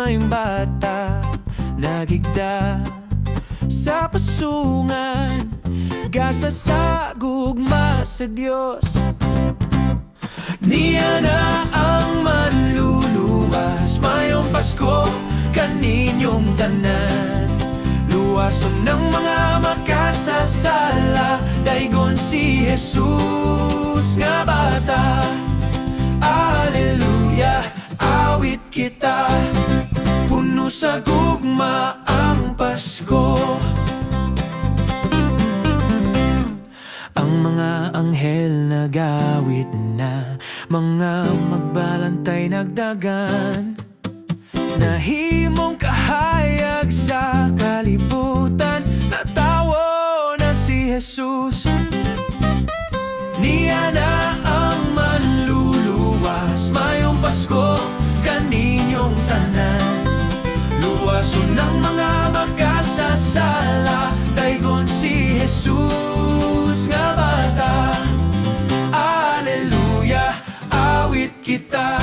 mayong bata nagigda sa pasungan, gasa sa gugma sa Diyos. Niya na ang manluluwas, mayong Pasko kaninyong tanan. Luwason ng mga makasasala, daygon si Jesus nga bata. Alleluia, awit kita, puno sa gugma ang Pasko. Ang mga anghel nagawit na, mga magbalantay nagdagan, nahimong kahayag sa kalibutan, natawo na si Jesus. Niya na ang manluluwas, mayong Pasko kaninyong tanan. Luwason ng mga makasasala, daygon si Jesus nga bata. Alleluia, awit kita,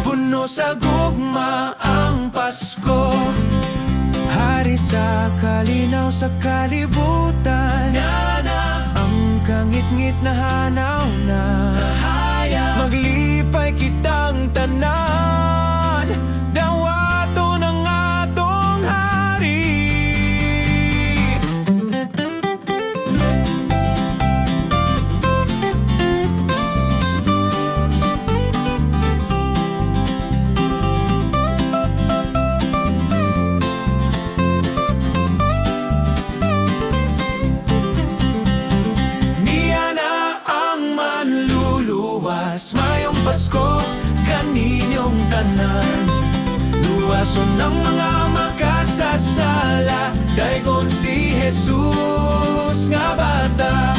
puno sa gugma ang Pasko. Hari sa kalinaw sa kalibutan, ang kangit-ngit na hanaw na, maglipay kitang tanan, dawato ng atong hari. Mayong Pasko kaninyong tanan. Luwason ng mga makasasala, daygon si Jesus nga bata.